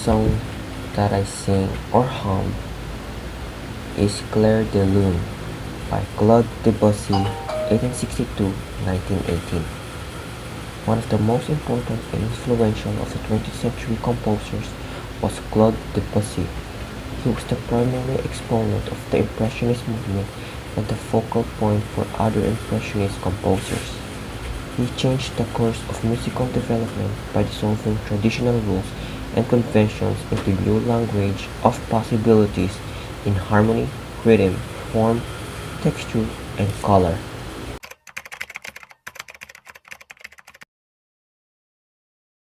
song that I sing or hum is Clair de Lune by Claude Debussy, 1862–1918. One of the most important and influential of the 20th century composers was Claude Debussy. He was the primary exponent of the Impressionist movement and the focal point for other Impressionist composers. He changed the course of musical development by dissolving traditional rules and conventions into new language of possibilities in harmony, rhythm, form, texture, and color.